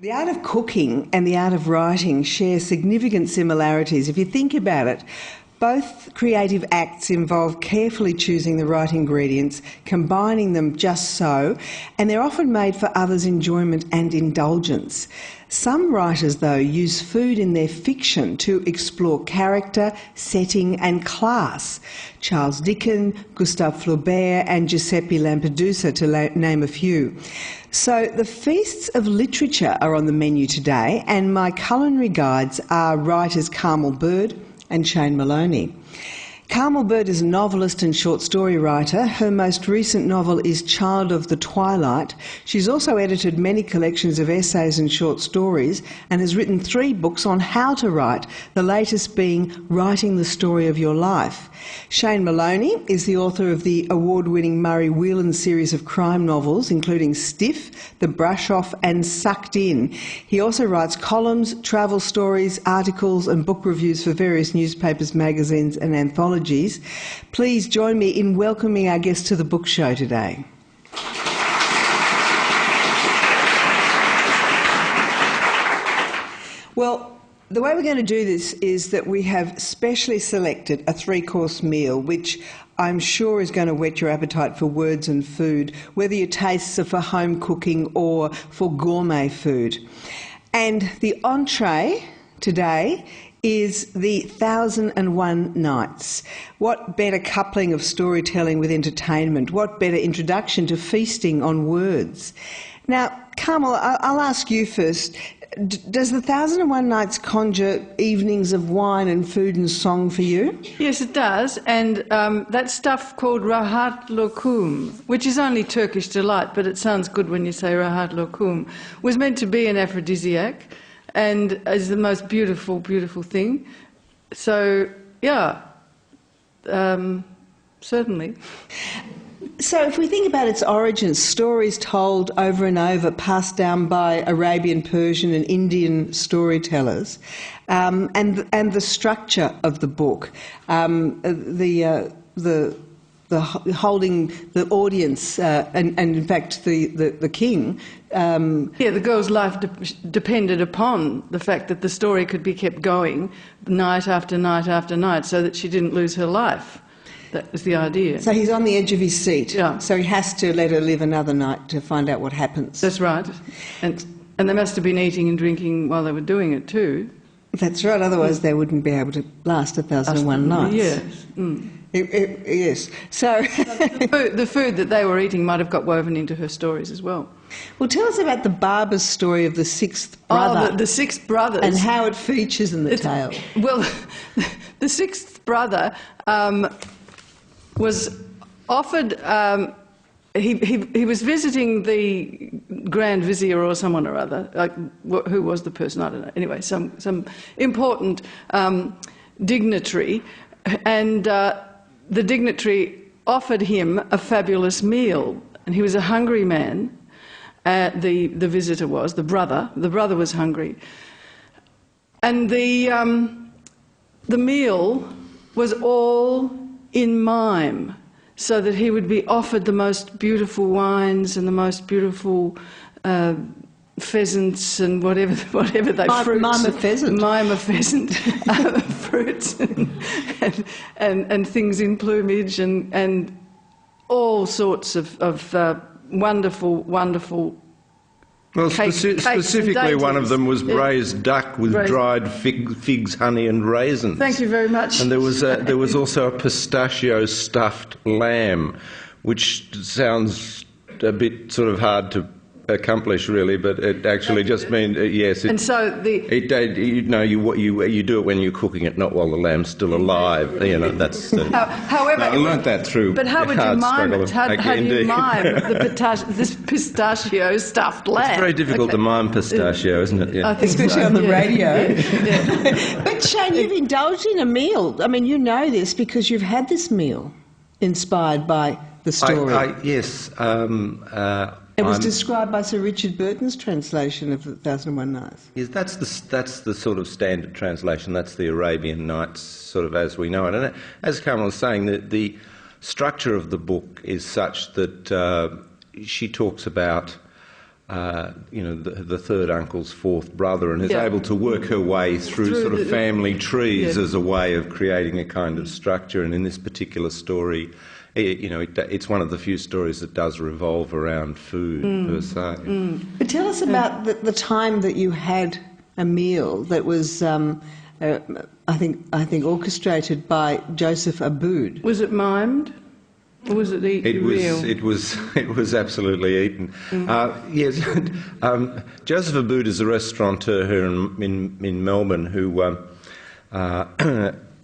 The art of cooking and the art of writing share significant similarities. If you think about it, both creative acts involve carefully choosing the right ingredients, combining them just so, and they're often made for others' enjoyment and indulgence. Some writers, though, use food in their fiction to explore character, setting and class. Charles Dickens, Gustave Flaubert and Giuseppe Lampedusa, to name a few. So the feasts of literature are on the menu today, and my culinary guides are writers Carmel and Shane Maloney. Carmel is a novelist and short story writer. Her most recent novel is Child of the Twilight. She's also edited many collections of essays and short stories and has written 3 books on how to write, the latest being Writing the Story of Your Life. Shane Maloney is the author of the award-winning Murray Whelan series of crime novels, including Stiff, The Brush Off and Sucked In. He also writes columns, travel stories, articles and book reviews for various newspapers, magazines and anthologies. Please join me in welcoming our guest to the book show today. Well, the way we're going to do this is that we have specially selected a 3-course meal, which I'm sure is going to whet your appetite for words and food, whether your tastes are for home cooking or for gourmet food. And the entree today is the 1001 Nights. What better coupling of storytelling with entertainment? What better introduction to feasting on words? Now, Carmel, I'll ask you first. Does the 1001 Nights conjure evenings of wine and food and song for you? Yes, it does. And that stuff called rahat lokum, which is only Turkish delight, but it sounds good when you say rahat lokum, was meant to be an aphrodisiac and is the most beautiful, beautiful thing. So, yeah, certainly. So if we think about its origins, stories told over and over, passed down by Arabian, Persian and Indian storytellers, and the structure of the book, the holding the audience and in fact the king. The girl's life depended upon the fact that the story could be kept going night after night after night so that she didn't lose her life. That was the idea. So he's on the edge of his seat. Yeah. So he has to let her live another night to find out what happens. That's right. And they must have been eating and drinking while they were doing it too. That's right, otherwise they wouldn't be able to last 1001 nights. Yes. Mm. Yes. So the food that they were eating might have got woven into her stories as well. Well, tell us about the barber's story of the 6th brother. Oh, the 6 brothers. And how it features in the tale. Well, the 6th brother was offered... He was visiting the Grand Vizier or someone or other, like, who was the person, I don't know. Anyway, some important dignitary, and the dignitary offered him a fabulous meal, and he was a hungry man. The visitor was, the brother was hungry, and the meal was all in mime, so that he would be offered the most beautiful wines and the most beautiful pheasants and whatever they fruits. Mime a pheasant. Mime a pheasant, fruits and things in plumage and all sorts of wonderful. Well, specifically one of them was braised duck with dried figs, honey and raisins. Thank you very much. And there was also a pistachio stuffed lamb, which sounds a bit sort of hard to accomplish, really, but it actually just means yes. And so you do it when you're cooking it, not while the lamb's still alive. You know, that's. However, I learnt that through. But how would you mime it? How do you mime this pistachio stuffed lamb? It's very difficult to mime pistachio, isn't it? Yeah. Especially on the radio. Yeah. But Shane, you've indulged in a meal. I mean, you know this because you've had this meal inspired by the story. Yes. It was described by Sir Richard Burton's translation of the 1001 Nights. Yes, that's the sort of standard translation. That's the Arabian Nights, sort of as we know it. And as Carmel was saying, the structure of the book is such that she talks about the third uncle's fourth brother, and is able to work her way through sort of family trees as a way of creating a kind of structure. And in this particular story, it's one of the few stories that does revolve around food per se. But tell us about the time that you had a meal that was, I think, orchestrated by Joseph Aboud. Was it mimed? Or was it real? It was absolutely eaten. Yes, Joseph Aboud is a restaurateur here in Melbourne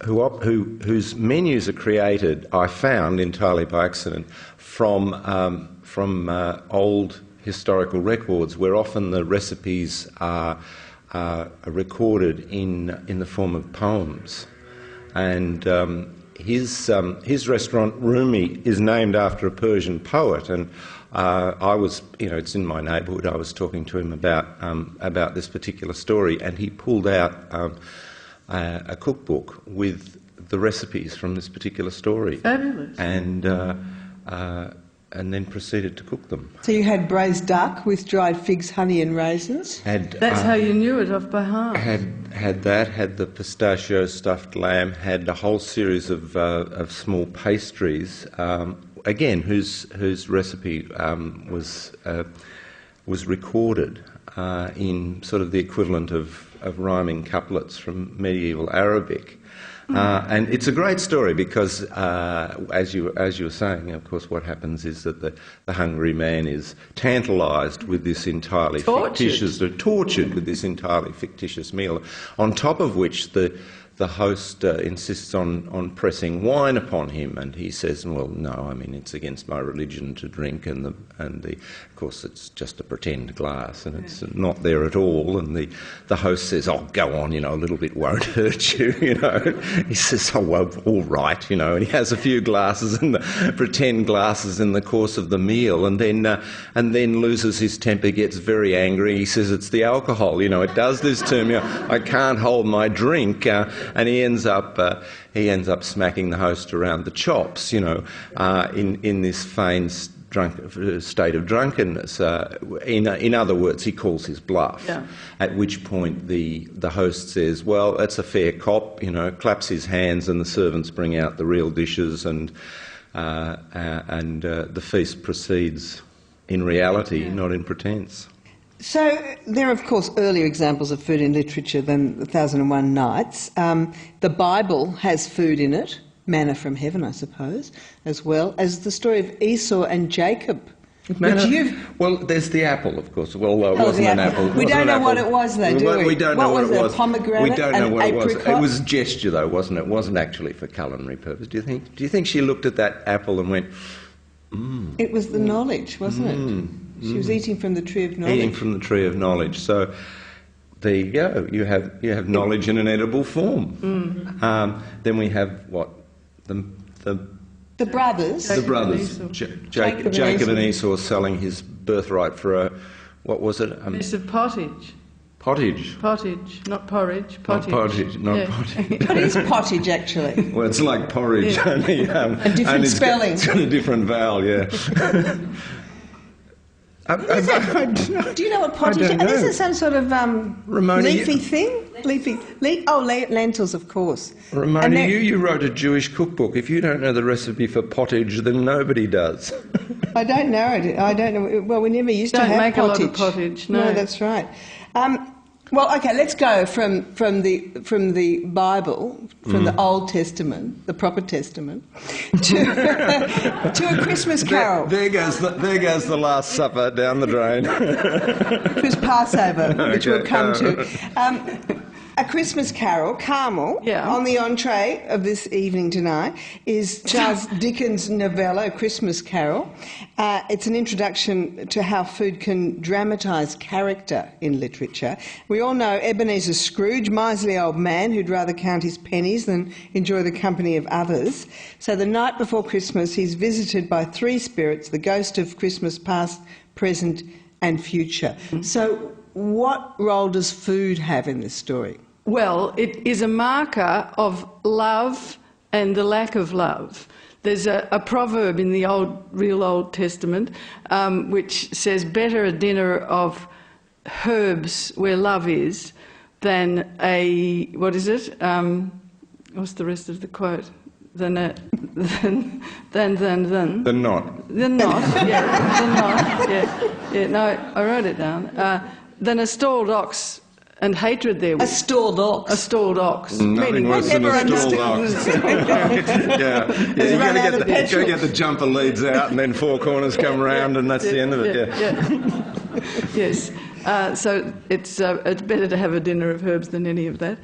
whose menus are created, I found entirely by accident, from old historical records, where often the recipes are recorded in the form of poems, and his restaurant Rumi is named after a Persian poet, and I was, it's in my neighbourhood. I was talking to him about this particular story, and he pulled out a cookbook with the recipes from this particular story. Fabulous. And then proceeded to cook them. So you had braised duck with dried figs, honey and raisins? That's how you knew it off by heart. Had the pistachio stuffed lamb, had a whole series of small pastries, again, whose recipe was recorded in sort of the equivalent of rhyming couplets from medieval Arabic. And it's a great story because, as you were saying, of course, what happens is that the hungry man is tantalised with this entirely tortured with this entirely fictitious meal, on top of which the host insists on pressing wine upon him, and he says, well, no, I mean, it's against my religion to drink, and of course it's just a pretend glass, and it's not there at all, and the host says, oh, go on, a little bit won't hurt you, He says, oh, well, all right, and he has a few glasses, pretend glasses in the course of the meal, and then loses his temper, gets very angry. He says, it's the alcohol, it does this to me, I can't hold my drink, and he ends up smacking the host around the chops, in this feigned state of drunkenness. In other words, he calls his bluff. Yeah. At which point the host says, "Well, that's a fair cop," claps his hands, and the servants bring out the real dishes, and the feast proceeds in reality, not in pretence. So there are, of course, earlier examples of food in literature than 1001 Nights. The Bible has food in it, manna from heaven, I suppose, as well as the story of Esau and Jacob. Well, there's the apple, of course. Well, it wasn't an apple. We don't know what it was, though, do we? We don't know what it was. A pomegranate? We don't know what it was. Apricot? It was a gesture, though, wasn't it? It wasn't actually for culinary purpose. Do you think she looked at that apple and went, It was the knowledge, wasn't it? She was eating from the tree of knowledge. Eating from the tree of knowledge. So there you go. You have knowledge in an edible form. Then we have what? The brothers. The brothers. Jacob and Esau selling his birthright for what was it? A piece of pottage. Pottage. Pottage, not porridge. Pottage. Not pottage. What is pottage, actually? Well, it's like porridge, only a different spelling. It's got a different vowel, yeah. Do you know what pottage is? Is it some sort of Ramona, leafy thing? Lentils, of course. Ramona, you wrote a Jewish cookbook. If you don't know the recipe for pottage, then nobody does. I don't know it. I don't know. Well, we never used to have pottage. Don't make a lot of pottage, no. No, that's right. Well, okay, let's go from the Bible, from the Old Testament, the proper Testament, to a Christmas carol. There goes the Last Supper down the drain. It was Passover, which we'll come to. A Christmas Carol, Carmel, on the entree of this evening tonight, is Charles Dickens' novella, A Christmas Carol. It's an introduction to how food can dramatise character in literature. We all know Ebenezer Scrooge, miserly old man who'd rather count his pennies than enjoy the company of others. So the night before Christmas, he's visited by three spirits, the ghost of Christmas past, present and future. So what role does food have in this story? Well, it is a marker of love and the lack of love. There's a proverb in the real Old Testament which says, better a dinner of herbs where love is than what's the rest of the quote? Than not. The knot. The knot, yeah. No, I wrote it down. Than a stalled ox and hatred therewith. A stalled ox. A stalled ox. Nothing worse than a stalled ox. Yeah. You got to get the jumper leads out, and then four corners come round, and that's the end of it. Yeah. Yes. So it's better to have a dinner of herbs than any of that.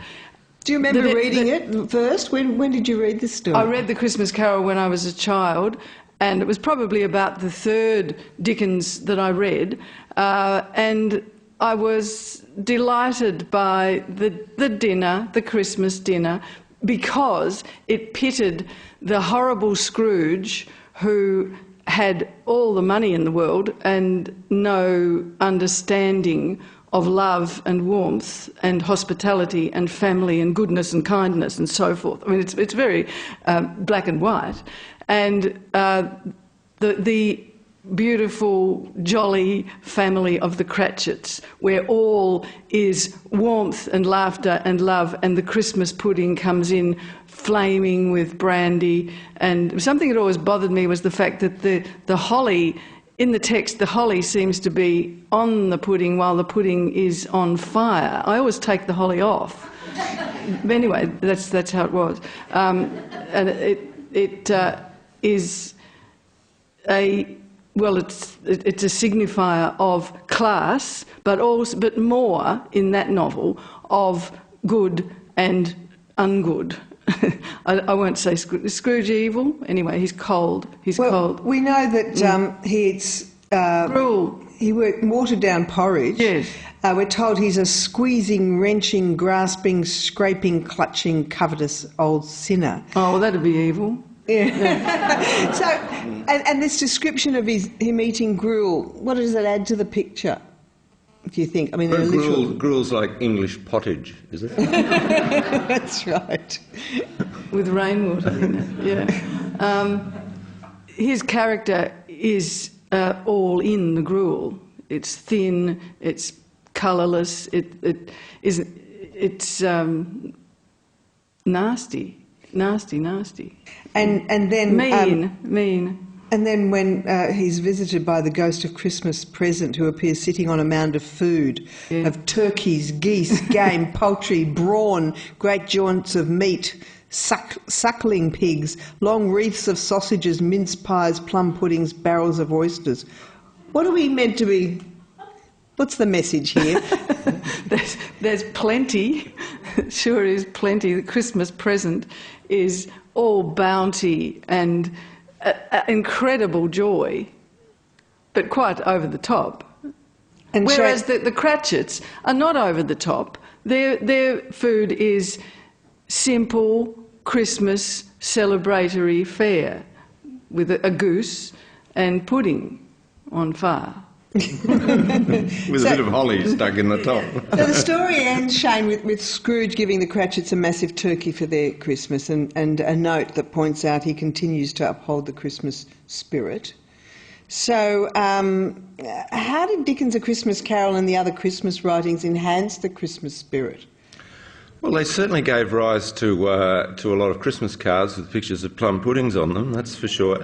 Do you remember reading it first? When did you read this story? I read The Christmas Carol when I was a child, and it was probably about the third Dickens that I read, and I was delighted by the dinner, the Christmas dinner, because it pitted the horrible Scrooge, who had all the money in the world and no understanding of love and warmth and hospitality and family and goodness and kindness and so forth. I mean, it's very black and white. And the beautiful, jolly family of the Cratchits, where all is warmth and laughter and love, and the Christmas pudding comes in flaming with brandy. And something that always bothered me was the fact that the holly, in the text, the holly seems to be on the pudding while the pudding is on fire. I always take the holly off. But anyway, that's how it was. And it is it's a signifier of class, but more in that novel of good and ungood. I won't say Scrooge evil. Anyway, he's cold. He's cold. We know that he eats gruel. He watered down porridge. Yes. We're told he's a squeezing, wrenching, grasping, scraping, clutching, covetous old sinner. Oh, well, that'd be evil. Yeah. So, and this description of him eating gruel, what does it add to the picture, do you think? I mean, gruel's like English pottage, is it? That's right. With rainwater in it, yeah. His character is all in the gruel. It's thin, it's colourless, it's nasty. And then mean. And then when he's visited by the ghost of Christmas present, who appears sitting on a mound of food, of turkeys, geese, game, poultry, brawn, great joints of meat, suckling pigs, long wreaths of sausages, mince pies, plum puddings, barrels of oysters. What are we meant to be? What's the message here? There's plenty. Sure is plenty. The Christmas present is all bounty and incredible joy, but quite over the top. And whereas the Cratchits are not over the top. Their food is simple Christmas celebratory fare with a goose and pudding on fire. With a bit of holly stuck in the top. So the story ends, Shane, with Scrooge giving the Cratchits a massive turkey for their Christmas and a note that points out he continues to uphold the Christmas spirit. So how did Dickens' A Christmas Carol and the other Christmas writings enhance the Christmas spirit? Well, they certainly gave rise to a lot of Christmas cards with pictures of plum puddings on them, that's for sure.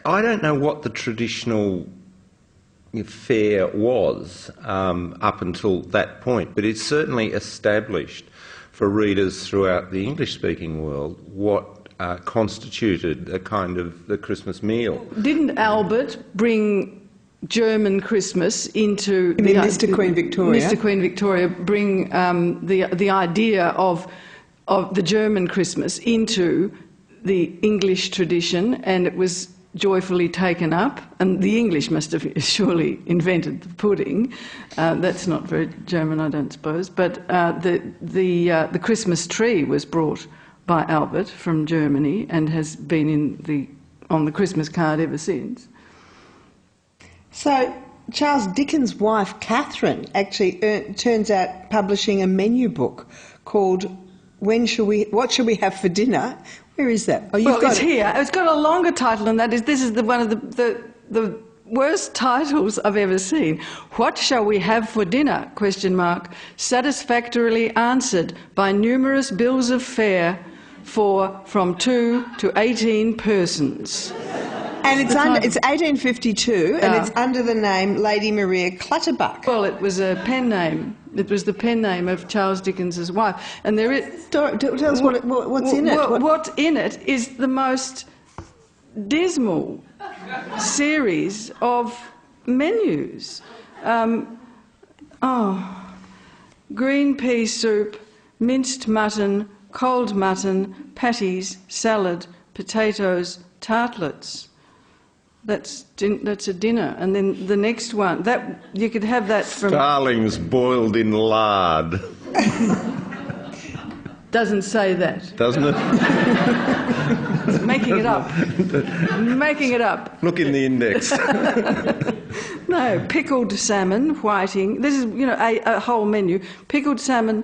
I don't know what the traditional fare was up until that point, but it's certainly established for readers throughout the English-speaking world what constituted a kind of the Christmas meal. Didn't Albert bring German Christmas into... You mean Mr. Queen Victoria? Mr. Queen Victoria bring the idea of the German Christmas into the English tradition, and it was joyfully taken up, and the English must have surely invented the pudding. That's not very German, I don't suppose. But the Christmas tree was brought by Albert from Germany and has been on the Christmas card ever since. So Charles Dickens' wife Catherine actually turns out publishing a menu book called What Shall We Have for Dinner, Where is that? Oh, you've Well, got it's it. here. It's got a longer title than that. This is one of the worst titles I've ever seen. What shall we have for dinner? ? Satisfactorily answered by numerous bills of fare for from 2 to 18 persons. And it's 1852, and Yeah. it's under the name Lady Maria Clutterbuck. Well, it was a pen name. It was the pen name of Charles Dickens's wife. And there is... Tell us what's in it. What's in it is the most dismal series of menus. Green pea soup, minced mutton, cold mutton, patties, salad, potatoes, tartlets. That's a dinner. And then the next one, that you could have that from... Starlings boiled in lard. Doesn't say that. Doesn't it? It's making it up. Making it up. Look in the index. No, pickled salmon, whiting. This is, a whole menu. Pickled salmon,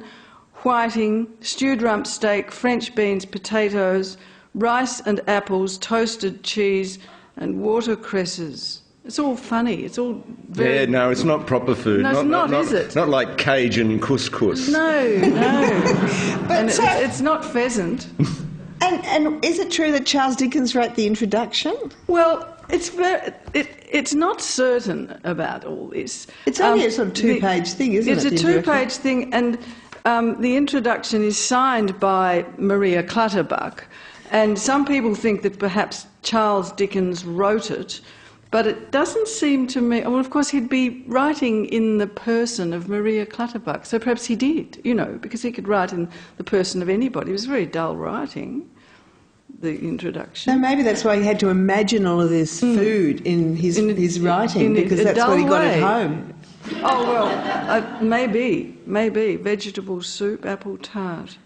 whiting, stewed rump steak, French beans, potatoes, rice and apples, toasted cheese, and watercresses. It's all funny. It's all very... Yeah, no, it's not proper food. No, it's not, is it? Not like Cajun couscous. No. And it's not pheasant. And is it true that Charles Dickens wrote the introduction? Well, it's not certain about all this. It's only a sort of two-page thing, isn't it? It's a two-page thing, and the introduction is signed by Maria Clutterbuck, and some people think that perhaps Charles Dickens wrote it, but it doesn't seem to me... Well, of course, he'd be writing in the person of Maria Clutterbuck, so perhaps he did, because he could write in the person of anybody. It was very dull writing, the introduction. No, maybe that's why he had to imagine all of this food in his writing, because that's what he got at home. Oh, well, maybe. Vegetable soup, apple tart.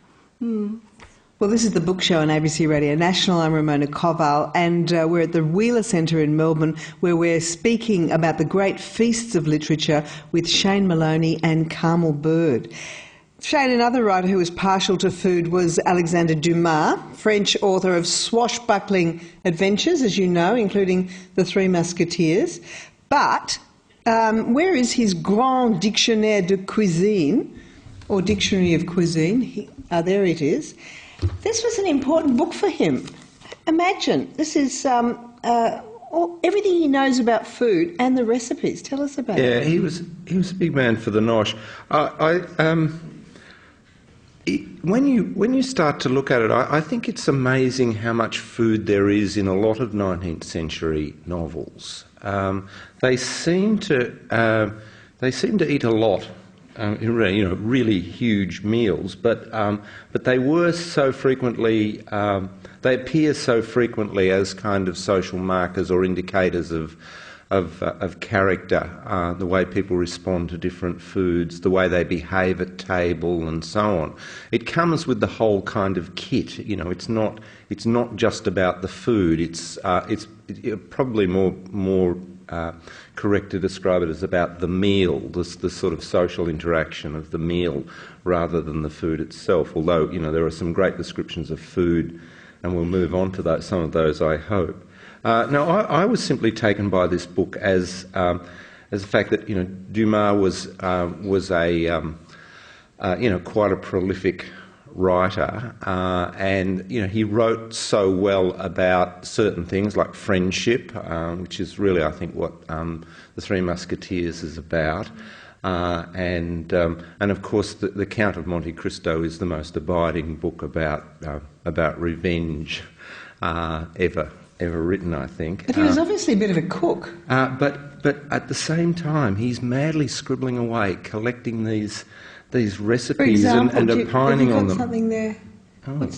Well, this is the Book Show on ABC Radio National. I'm Ramona Koval, and we're at the Wheeler Centre in Melbourne, where we're speaking about the great feasts of literature with Shane Maloney and Carmel Bird. Shane, another writer who was partial to food was Alexandre Dumas, French author of swashbuckling adventures, as you know, including The Three Musketeers. But where is his Grand Dictionnaire de Cuisine, or Dictionary of Cuisine? There it is. This was an important book for him. Imagine, this is everything he knows about food and the recipes. Tell us about it. Yeah, he was a big man for the nosh. When you start to look at it, I think it's amazing how much food there is in a lot of 19th century novels. They seem to eat a lot. Really huge meals, but they were so frequently, they appear so frequently as kind of social markers or indicators of character, the way people respond to different foods, the way they behave at table, and so on. It comes with the whole kind of kit. It's not just about the food. It's probably more correct to describe it as about the meal, the sort of social interaction of the meal rather than the food itself, although there are some great descriptions of food, and we'll move on to some of those, I hope. Now, I was simply taken by this book as the fact that Dumas was a quite a prolific writer, and he wrote so well about certain things like friendship, which is really, I think, what The Three Musketeers is about, and of course the Count of Monte Cristo is the most abiding book about revenge ever written, I think. But he was obviously a bit of a cook. But at the same time, he's madly scribbling away, collecting these recipes, For example, and opining on them. Something there. Oh. What's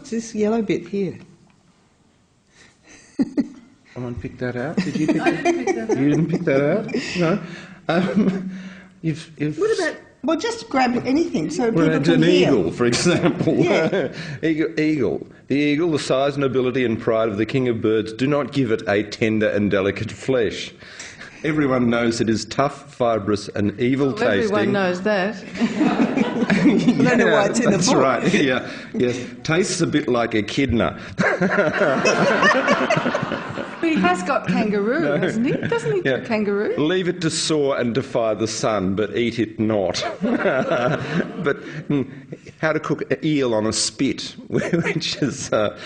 this yellow bit here? Someone picked that out? Did you pick that out? You didn't pick that out? No. What about... Well, just grab anything so people can an hear. eagle, for example. Yeah. Eagle. The eagle, the size, nobility and pride of the king of birds, do not give it a tender and delicate flesh. Everyone knows it is tough, fibrous and evil tasting. Everyone knows that. don't know why it's in the that's book. right. Yeah, yes. Tastes a bit like echidna. But he has got kangaroo, hasn't he? Doesn't he? Yeah. Kangaroo. Leave it to soar and defy the sun, but eat it not. But how to cook eel on a spit, which is a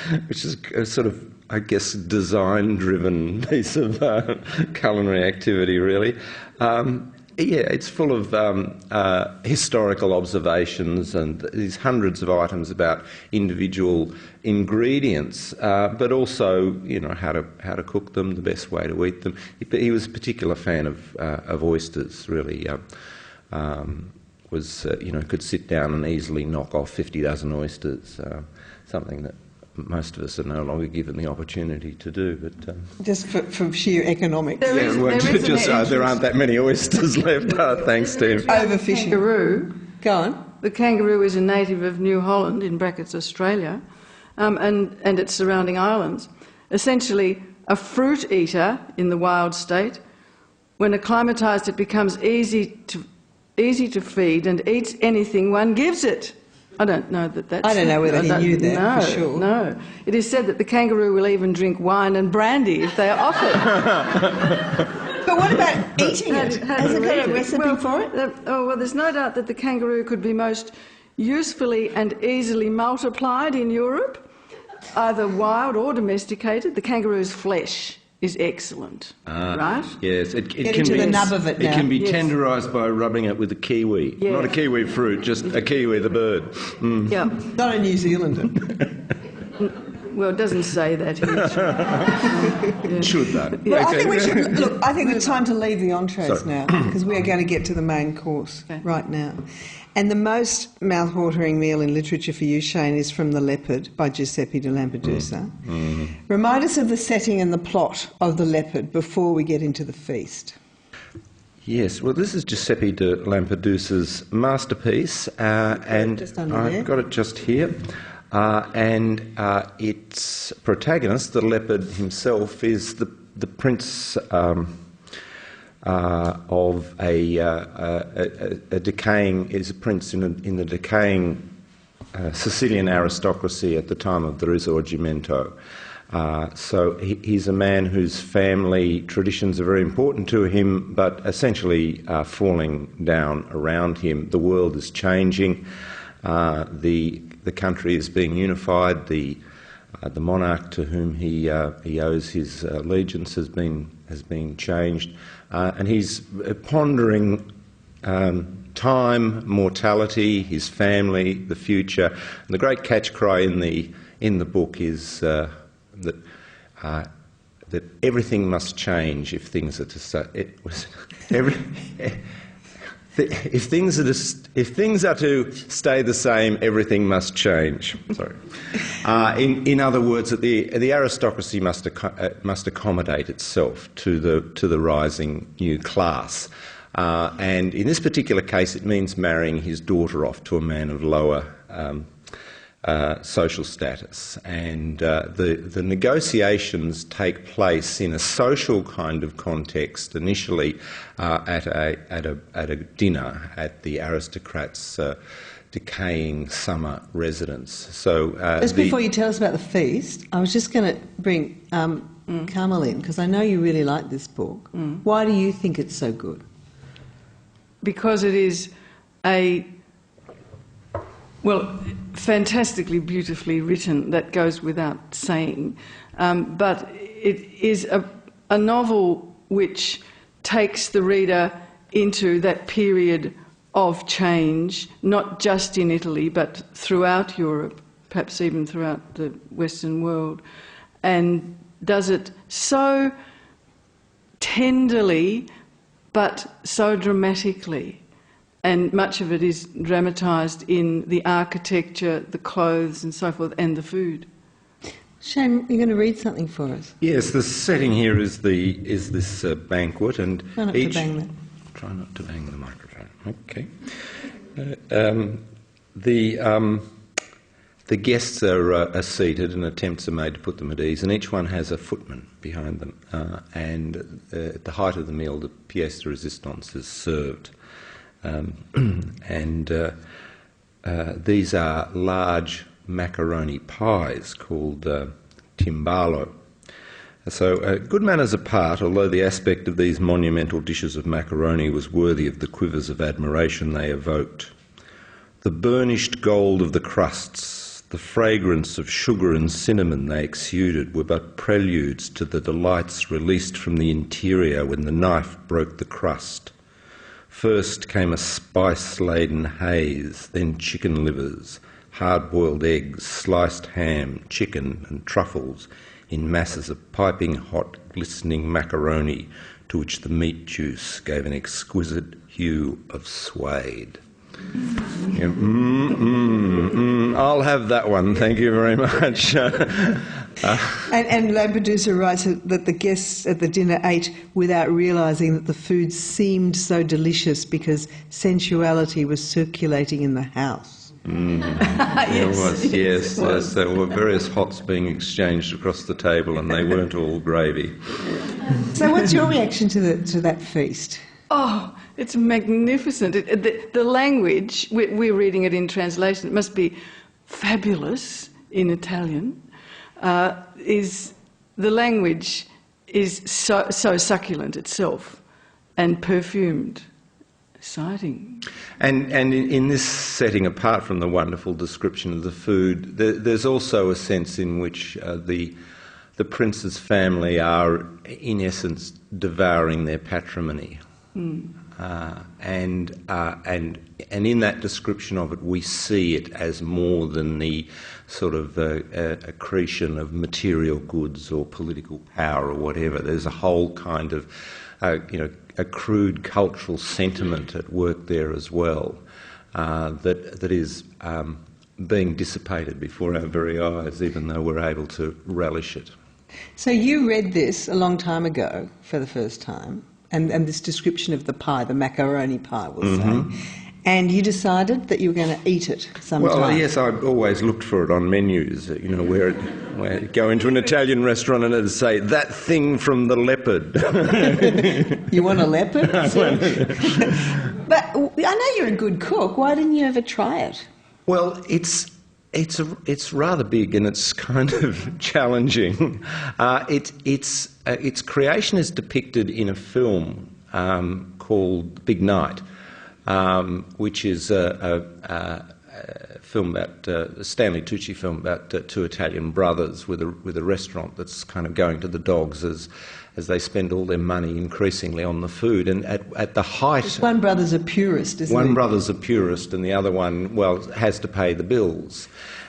sort of, I guess, design-driven piece of culinary activity, really. Yeah, it's full of historical observations and these hundreds of items about individual ingredients, but also, you know, how to cook them, the best way to eat them. He was a particular fan of oysters. Really, could sit down and easily knock off 50 dozen oysters. Something that most of us are no longer given the opportunity to do, but Just for sheer economics. There aren't that many oysters left, thanks to him. Overfishing. Kangaroo. Go on. The kangaroo is a native of New Holland, in brackets Australia, and its surrounding islands. Essentially, a fruit eater in the wild state. When acclimatised, it becomes easy to feed and eats anything one gives it. I don't know that that's... I don't know whether he knew that, for sure. No. It is said that the kangaroo will even drink wine and brandy if they are offered. But what about eating it? Has it got a recipe for it? Well, there's no doubt that the kangaroo could be most usefully and easily multiplied in Europe, either wild or domesticated. The kangaroo's flesh is excellent, right? Yes, it Get can into be the nub of it now. It can be Yes. tenderised by rubbing it with a kiwi. Yeah. Not a kiwi fruit, just a kiwi the bird. Mm. Yeah. Not a New Zealander. Well, it doesn't say that here. It should though. Well, I Okay. think we should look. I think it's time to leave the entrees Sorry. now, because we are going to get to the main course Okay. right now. And the most mouth-watering meal in literature for you, Shane, is from The Leopard by Giuseppe de Lampedusa. Remind us of the setting and the plot of The Leopard before we get into the feast. Yes, well, this is Giuseppe de Lampedusa's masterpiece, and just under there. I've got it just here. Its protagonist, the leopard himself, is the prince of a decaying, is a prince in the decaying Sicilian aristocracy at the time of the Risorgimento. So he's a man whose family traditions are very important to him, but essentially falling down around him. The world is changing. The country is being unified. The monarch to whom he owes his allegiance has been changed, and he's pondering time, mortality, his family, the future. And the great catch cry in the book is that everything must change if things are to stay. If things are to stay the same, everything must change. Sorry. In other words, that the aristocracy must accommodate itself to the rising new class, and in this particular case, it means marrying his daughter off to a man of lower social status, and the negotiations take place in a social kind of context initially at a dinner at the aristocrats' decaying summer residence. So Just before you tell us about the feast, I was just going to bring Carmel in, because I know you really like this book. Why do you think it's so good? Because it is fantastically beautifully written, that goes without saying, but it is a novel which takes the reader into that period of change, not just in Italy but throughout Europe, perhaps even throughout the Western world, and does it so tenderly but so dramatically. And much of it is dramatised in the architecture, the clothes and so forth, and the food. Shane, you're going to read something for us. yes, the setting here is this banquet, and Try not to bang that. Try not to bang the microphone. Okay. The guests are seated, and attempts are made to put them at ease, and each one has a footman behind them. And at the height of the meal, the pièce de résistance is served. these are large macaroni pies called timbalo. So, good manners apart, although the aspect of these monumental dishes of macaroni was worthy of the quivers of admiration they evoked, the burnished gold of the crusts, the fragrance of sugar and cinnamon they exuded were but preludes to the delights released from the interior when the knife broke the crust. First came a spice-laden haze, then chicken livers, hard-boiled eggs, sliced ham, chicken and truffles in masses of piping hot, glistening macaroni to which the meat juice gave an exquisite hue of suede. Yeah, I'll have that one, thank you very much. And the producer writes that the guests at the dinner ate without realising that the food seemed so delicious because sensuality was circulating in the house. Yes, yes. There were various hots being exchanged across the table and they weren't all gravy. So what's your reaction to that feast? Oh, it's magnificent. The language, we're reading it in translation, it must be fabulous in Italian. The language is so succulent itself and perfumed. Exciting. And in this setting, apart from the wonderful description of the food, there's also a sense in which the prince's family are, in essence, devouring their patrimony. And in that description of it, we see it as more than the sort of accretion of material goods or political power or whatever. There's a whole kind of, a crude cultural sentiment at work there as well that is being dissipated before our very eyes, even though we're able to relish it. So you read this a long time ago for the first time, and this description of the pie, the macaroni pie, we'll say, and you decided that you were going to eat it sometime. Well, yes, I've always looked for it on menus, where you go into an Italian restaurant and it'd say, that thing from the Leopard. You want a leopard? But I know you're a good cook. Why didn't you ever try it? Well, it's rather big and it's kind of challenging. Its creation is depicted in a film called Big Night, which is a film about a Stanley Tucci film about two Italian brothers with a restaurant that's kind of going to the dogs as they spend all their money increasingly on the food. And at the height, one brother's a purist, isn't he? One brother's a purist, and the other one, has to pay the bills.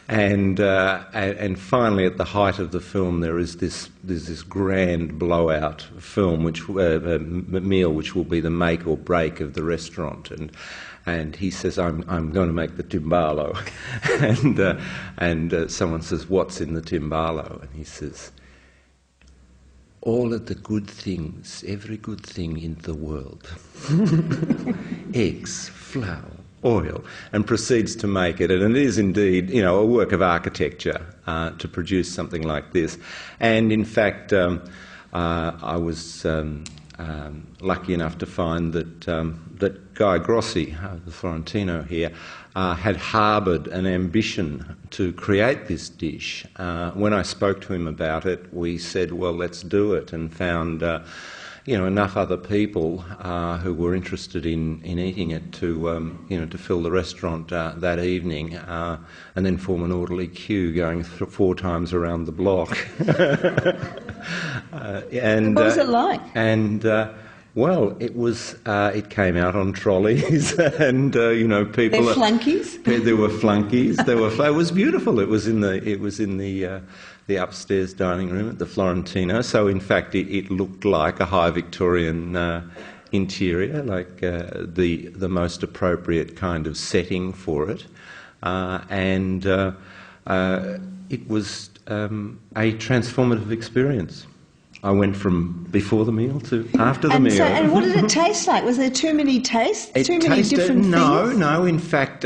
And finally, at the height of the film, there's this grand blowout film, meal, which will be the make or break of the restaurant. And he says, "I'm going to make the timbalo," and someone says, "What's in the timbalo?" And he says, "All of the good things, every good thing in the world, eggs, flour, oil," and proceeds to make it. And it is indeed, a work of architecture to produce something like this. And in fact, I was lucky enough to find that Guy Grossi, the Florentino here, had harboured an ambition to create this dish. When I spoke to him about it, we said, well, let's do it, and found enough other people who were interested in eating it to fill the restaurant that evening, and then form an orderly queue going 4 times around the block. What was it like? And it was. It came out on trolleys, and people. There flunkies. There were flunkies. It was beautiful. It was in the upstairs dining room at the Florentino. So in fact, it looked like a high Victorian interior, like the most appropriate kind of setting for it, and it was a transformative experience. I went from before the meal to after the meal. And what did it taste like? Was there too many tastes? Too many different things? No. In fact,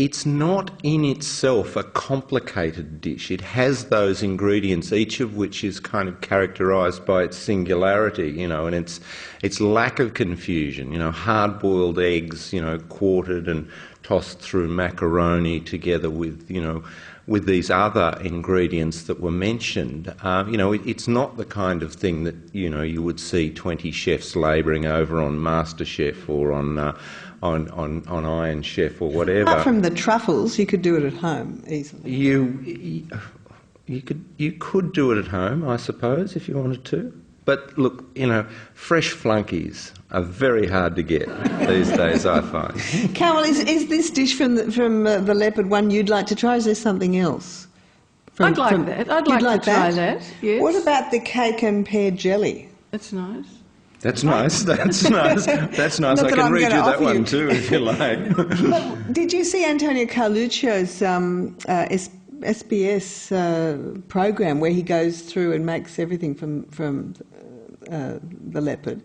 it's not in itself a complicated dish. It has those ingredients, each of which is kind of characterised by its singularity, you know, and its lack of confusion. You know, hard-boiled eggs, you know, quartered and tossed through macaroni together with, you know, with these other ingredients that were mentioned. You know, it's not the kind of thing that, you know, you would see 20 chefs labouring over on MasterChef or on Iron Chef or whatever. Apart from the truffles, you could do it at home easily. You could do it at home, I suppose, if you wanted to. But look, you know, fresh flunkies are very hard to get these days, I find. Carmel, is this dish from the Leopard one you'd like to try? Is there something else? I'd like that. I'd like to try that, yes. What about the cake and pear jelly? That's nice. That's nice. That's nice. That's nice. I can read you that one too, if you like. But did you see Antonio Carluccio's SBS program where he goes through and makes everything from the Leopard?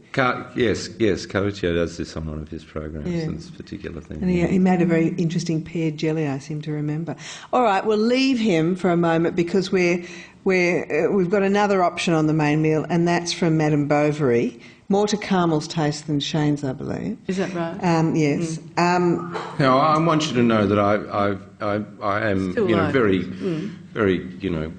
Yes. Carluccio does this on one of his programs, this particular thing. And he made a very interesting pear jelly, I seem to remember. All right, we'll leave him for a moment because we've got another option on the main meal, and that's from Madame Bovary. More to Carmel's taste than Shane's, I believe. Is that right? Yes. Now, I want you to know that I am, Still you know, like very, you know,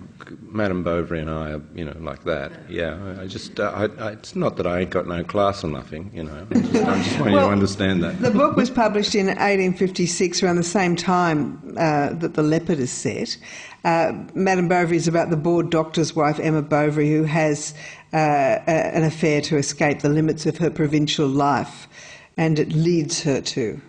Madame Bovary and I are, you know, like that. Yeah, I just, it's not that I ain't got no class or nothing, you know. I just want you to understand that. The book was published in 1856, around the same time that The Leopard is set. Madame Bovary is about the bored doctor's wife, Emma Bovary, who has an affair to escape the limits of her provincial life, and it leads her to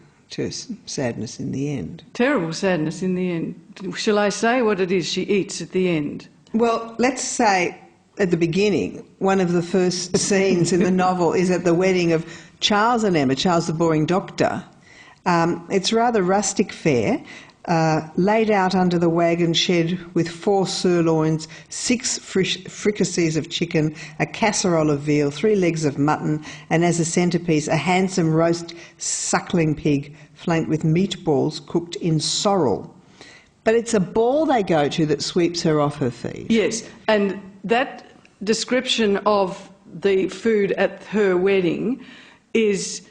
sadness in the end. Terrible sadness in the end. Shall I say what it is she eats at the end? Well, let's say at the beginning, one of the first scenes in the novel is at the wedding of Charles and Emma, Charles the boring doctor. It's rather rustic fare, laid out under the waggon shed with 4 sirloins, 6 fricassees of chicken, a casserole of veal, 3 legs of mutton, and as a centrepiece, a handsome roast suckling pig flanked with meatballs cooked in sorrel. But it's a ball they go to that sweeps her off her feet. Yes, and that description of the food at her wedding is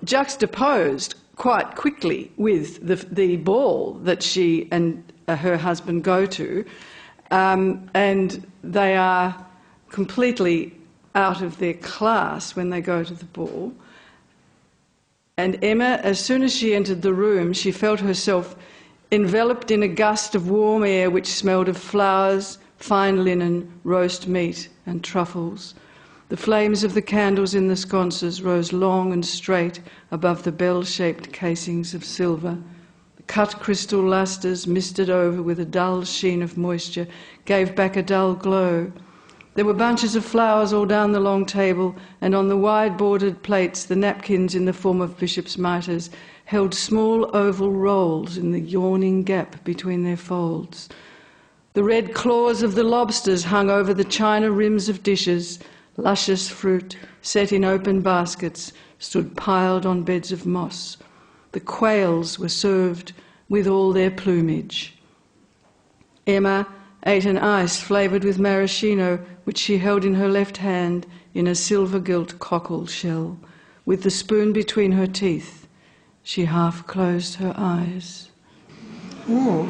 juxtaposed quite quickly with the ball that she and her husband go to, and they are completely out of their class when they go to the ball. And Emma, as soon as she entered the room, she felt herself enveloped in a gust of warm air which smelled of flowers, fine linen, roast meat and truffles. The flames of the candles in the sconces rose long and straight above the bell-shaped casings of silver. The cut crystal lustres, misted over with a dull sheen of moisture, gave back a dull glow. There were bunches of flowers all down the long table, and on the wide-bordered plates the napkins in the form of bishops' mitres held small oval rolls in the yawning gap between their folds. The red claws of the lobsters hung over the china rims of dishes. Luscious fruit, set in open baskets, stood piled on beds of moss. The quails were served with all their plumage. Emma ate an ice flavoured with maraschino, which she held in her left hand in a silver-gilt cockle shell. With the spoon between her teeth, she half closed her eyes. Ooh.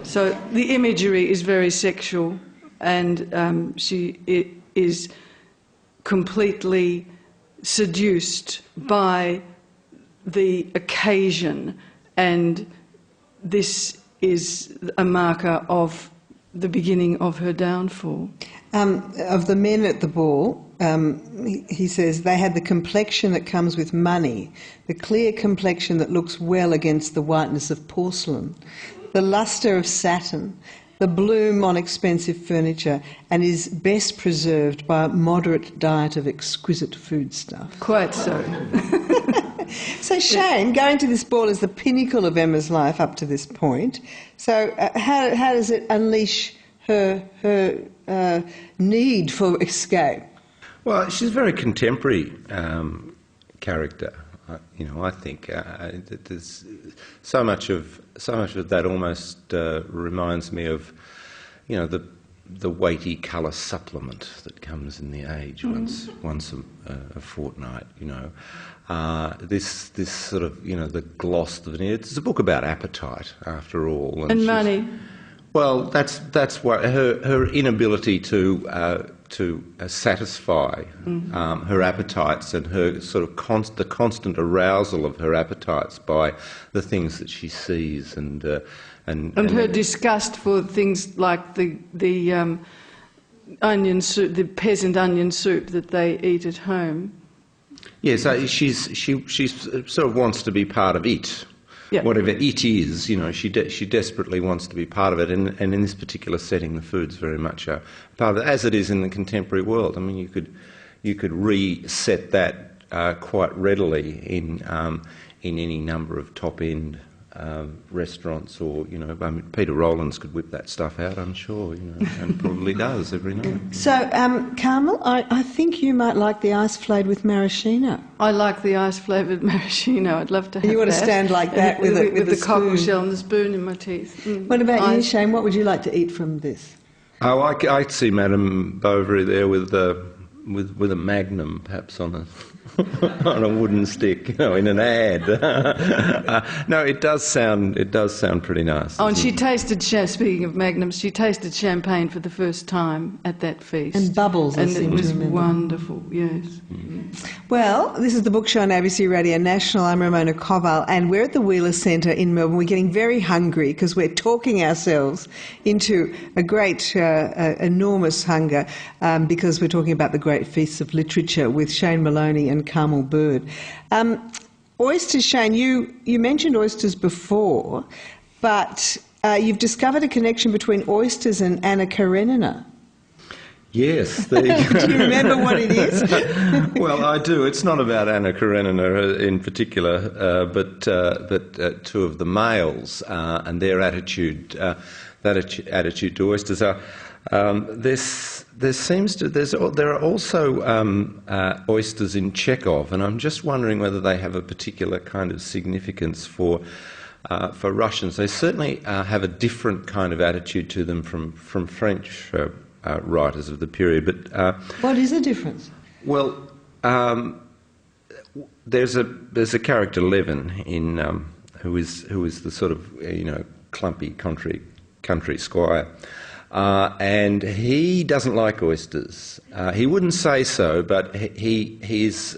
So the imagery is very sexual, and she is completely seduced by the occasion, and this is a marker of the beginning of her downfall. Of the men at the ball, he says they had the complexion that comes with money, the clear complexion that looks well against the whiteness of porcelain, the lustre of satin, the bloom on expensive furniture, and is best preserved by a moderate diet of exquisite foodstuff. Quite so. So Shane, going to this ball is the pinnacle of Emma's life up to this point. So how does it unleash her need for escape? Well, she's a very contemporary character. I think that there's so much of that almost reminds me of, the weighty colour supplement that comes in the Age once a fortnight. This sort of the gloss of it's a book about appetite after all, and money. Well, that's what her inability to satisfy her appetites, and her sort of the constant arousal of her appetites by the things that she sees, and her disgust for things like the onion soup, the peasant onion soup that they eat at home. Yes, she sort of wants to be part of it. Yeah. Whatever it is, she desperately wants to be part of it, and in this particular setting, the food's very much a part of it, as it is in the contemporary world. I mean, you could reset that quite readily in any number of top-end restaurants, or Peter Rowlands could whip that stuff out, I'm sure, and probably does every night. So, Carmel, I think you might like the ice flavoured with maraschino. I like the ice flavoured maraschino. I'd love to have that. You want to stand like that with the spoon. cockle shell and the spoon in my teeth. What about you, Shane? What would you like to eat from this? Oh, I see Madame Bovary there with a magnum, perhaps on a on a wooden stick, in an ad. No, it does sound pretty nice. Oh, and she tasted, speaking of magnums, she tasted champagne for the first time at that feast. And bubbles, and it was wonderful, yes. Well, this is the Book Show on ABC Radio National. I'm Ramona Koval, and we're at the Wheeler Centre in Melbourne. We're getting very hungry because we're talking ourselves into a great, enormous hunger because we're talking about the great feasts of literature with Shane Maloney and Carmel Bird. Oysters, Shane, you mentioned oysters before, but you've discovered a connection between oysters and Anna Karenina. Yes. Do you remember what it is? Well, I do. It's not about Anna Karenina in particular, but two of the males and their attitude to oysters are. There are also oysters in Chekhov, and I'm just wondering whether they have a particular kind of significance for Russians. They certainly have a different kind of attitude to them from French writers of the period. But what is the difference? Well, there's a character Levin in who is the sort of clumpy country squire. And he doesn't like oysters. He wouldn't say so, but he's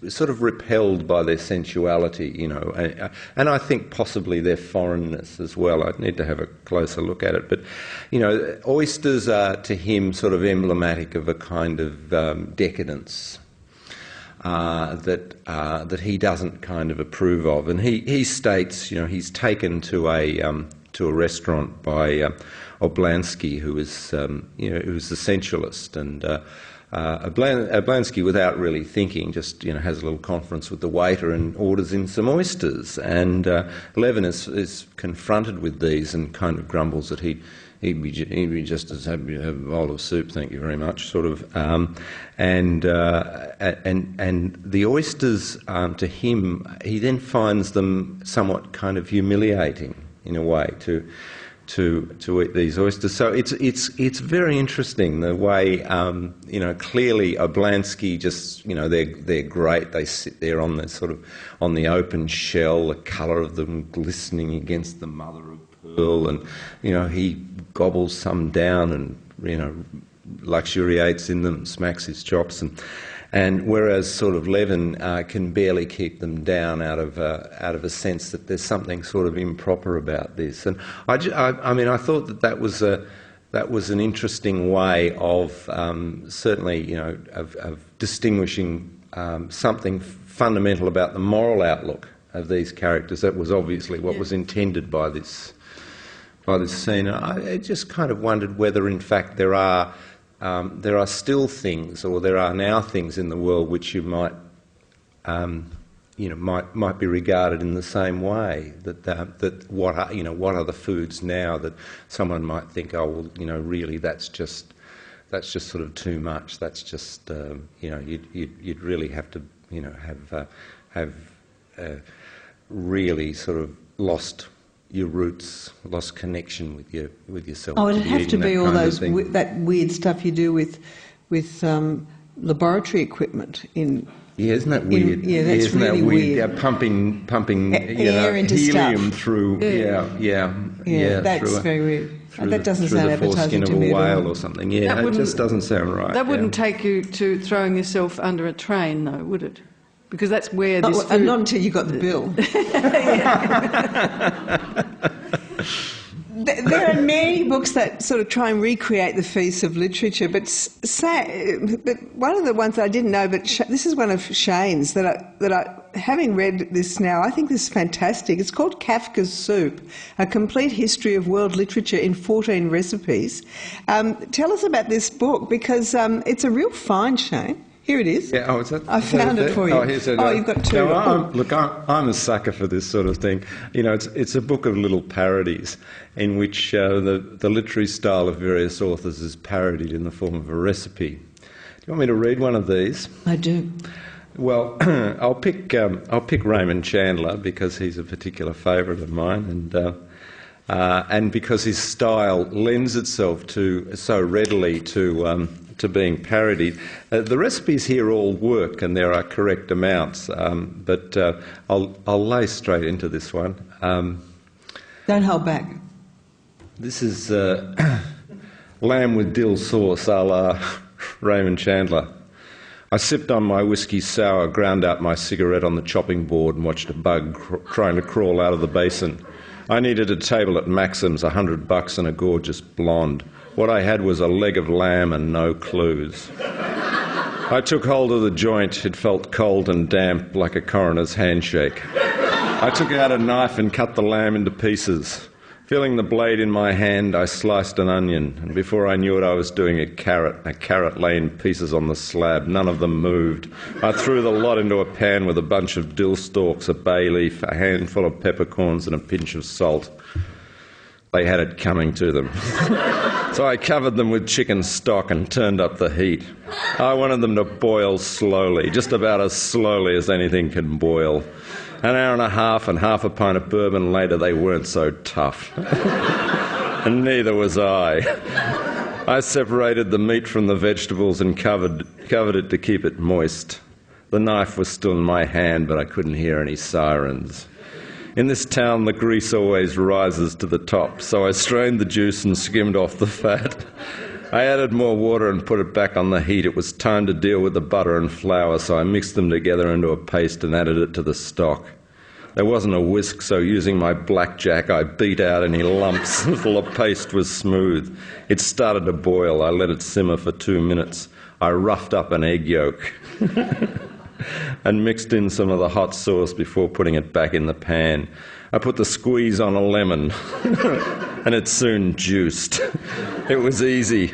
sort of repelled by their sensuality, and I think possibly their foreignness as well. I'd need to have a closer look at it, but oysters are to him sort of emblematic of a kind of decadence that he doesn't kind of approve of, and he states, he's taken to a restaurant by Oblansky, who is the sensualist, and Oblansky, without really thinking, just has a little conference with the waiter and orders in some oysters, and Levin is confronted with these and kind of grumbles that he'd be just as happy to have a bowl of soup, thank you very much, sort of, and the oysters to him, he then finds them somewhat kind of humiliating in a way to eat these oysters. So it's very interesting the way clearly Oblansky just they're great. They sit there on the open shell, the colour of them glistening against the mother of pearl, and he gobbles some down and luxuriates in them, smacks his chops, and whereas sort of Levin can barely keep them down out of a sense that there's something sort of improper about this. And I thought that was an interesting way of certainly of distinguishing something fundamental about the moral outlook of these characters. That was obviously what was intended by this scene. I just kind of wondered whether in fact there are still things, or there are now things in the world which you might be regarded in the same way. That what are the foods now that someone might think, oh well, really that's just sort of too much. That's just you'd really have to have really sort of lost your roots, lost connection with yourself. Oh, it'd have to be all those thing. that weird stuff you do with laboratory equipment in. Yeah, isn't that weird? Yeah, that's isn't really that weird. Yeah, pumping Air into helium stuff. through. Yeah, that's through very weird. That doesn't through sound the appetizing foreskin to of me a at all. whale or something. Yeah, it just doesn't sound right. That wouldn't take you to throwing yourself under a train, though, would it? Because that's where this food... Not until you got the bill. There are many books that sort of try and recreate the feasts of literature, but one of the ones that I didn't know, but this is one of Shane's that I, having read this now, I think this is fantastic. It's called Kafka's Soup, A Complete History of World Literature in 14 Recipes. Tell us about this book, because it's a real find, Shane. Here it is. Yeah, is that? I found it for you. You've got two. No, I'm a sucker for this sort of thing. You know, it's a book of little parodies in which the literary style of various authors is parodied in the form of a recipe. Do you want me to read one of these? I do. Well, I'll pick Raymond Chandler because he's a particular favourite of mine, and because his style lends itself to so readily to being parodied. The recipes here all work and there are correct amounts, but I'll lay straight into this one. Don't hold back. This is lamb with dill sauce a la Raymond Chandler. I sipped on my whiskey sour, ground out my cigarette on the chopping board and watched a bug trying to crawl out of the basin. I needed a table at Maxim's, $100 and a gorgeous blonde. What I had was a leg of lamb and no clues. I took hold of the joint. It felt cold and damp, like a coroner's handshake. I took out a knife and cut the lamb into pieces. Feeling the blade in my hand, I sliced an onion, and before I knew it, I was doing a carrot. A carrot lay in pieces on the slab. None of them moved. I threw the lot into a pan with a bunch of dill stalks, a bay leaf, a handful of peppercorns, and a pinch of salt. They had it coming to them. So I covered them with chicken stock and turned up the heat. I wanted them to boil slowly, just about as slowly as anything can boil. An hour and a half a pint of bourbon later, they weren't so tough. And neither was I. I separated the meat from the vegetables and covered it to keep it moist. The knife was still in my hand, but I couldn't hear any sirens. In this town, the grease always rises to the top, so I strained the juice and skimmed off the fat. I added more water and put it back on the heat. It was time to deal with the butter and flour, so I mixed them together into a paste and added it to the stock. There wasn't a whisk, so using my blackjack, I beat out any lumps until the paste was smooth. It started to boil. I let it simmer for 2 minutes. I roughed up an egg yolk and mixed in some of the hot sauce before putting it back in the pan. I put the squeeze on a lemon and it soon juiced. It was easy.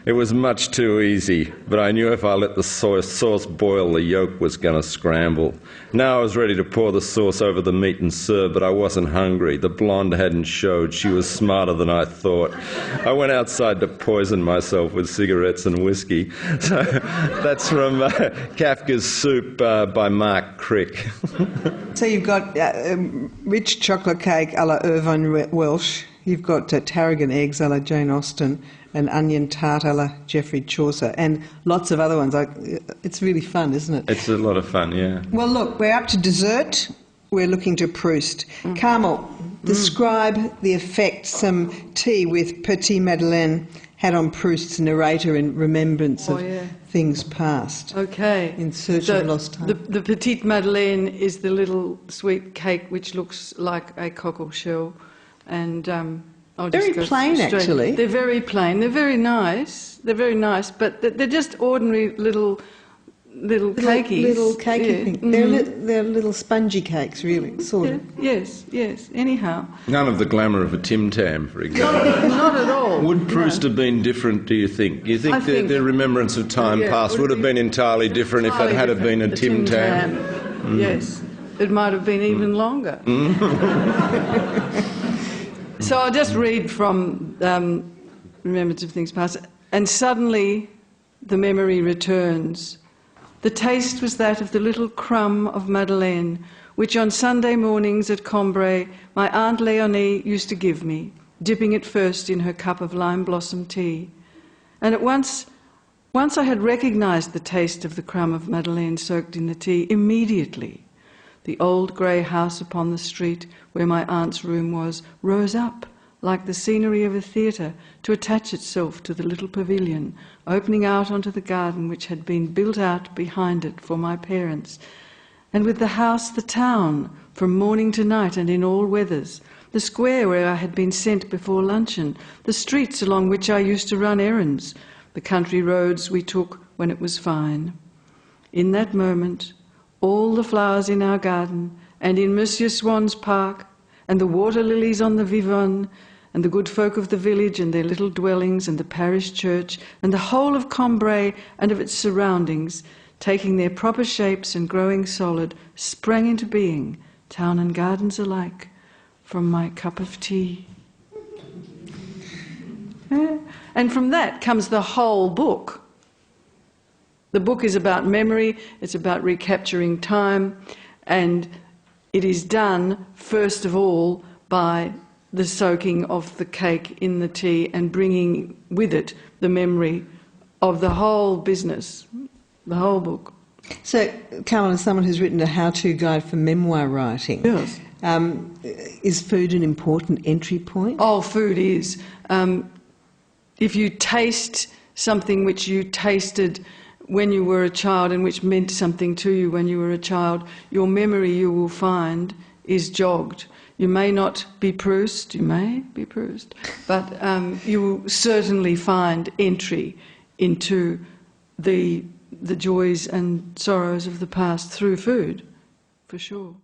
It was much too easy, but I knew if I let the sauce boil, the yolk was going to scramble. Now I was ready to pour the sauce over the meat and serve, but I wasn't hungry. The blonde hadn't showed. She was smarter than I thought. I went outside to poison myself with cigarettes and whiskey. So that's from Kafka's Soup by Mark Crick. So you've got rich chocolate cake a la Irvine Welsh. You've got tarragon eggs a la Jane Austen, and onion tart a la Geoffrey Chaucer, and lots of other ones. It's really fun, isn't it? It's a lot of fun, yeah. Well, look, we're up to dessert. We're looking to Proust. Carmel, describe the effect some tea with Petit Madeleine had on Proust's narrator in remembrance of things past. Okay. In search of lost time. The Petite Madeleine is the little sweet cake which looks like a cockle shell, and very plain, actually. They're very plain. They're very nice. But they're just ordinary little cakeys. Little cakey things. Mm-hmm. They're little spongy cakes, really, sort of. Yes. Anyhow. None of the glamour of a Tim Tam, for example. Not at all. Would Proust have been different, do you think? Do you think the remembrance of time past would have been entirely different if it had been a Tim Tam? Yes. It might have been even longer. So I'll just read from Remembrance of Things Past. And suddenly the memory returns, The taste was that of the little crumb of Madeleine, which on Sunday mornings at Cambrai my Aunt Léonie used to give me, dipping it first in her cup of lime blossom tea. And at once I had recognised the taste of the crumb of Madeleine soaked in the tea immediately. The old grey house upon the street where my aunt's room was rose up like the scenery of a theatre to attach itself to the little pavilion opening out onto the garden which had been built out behind it for my parents. And with the house, the town, from morning to night and in all weathers, the square where I had been sent before luncheon, the streets along which I used to run errands, the country roads we took when it was fine. In that moment, all the flowers in our garden and in Monsieur Swann's park, and the water lilies on the Vivonne, and the good folk of the village and their little dwellings and the parish church, and the whole of Cambrai and of its surroundings, taking their proper shapes and growing solid, sprang into being, town and gardens alike, from my cup of tea. And from that comes the whole book. The book is about memory, it's about recapturing time, and it is done, first of all, by the soaking of the cake in the tea and bringing with it the memory of the whole business, the whole book. So, Carmel, as someone who's written a how-to guide for memoir writing, yes. Is food an important entry point? Oh, food is. If you taste something which you tasted when you were a child and which meant something to you when you were a child, your memory, you will find, is jogged. You may not be Proust, but you will certainly find entry into the joys and sorrows of the past through food, for sure.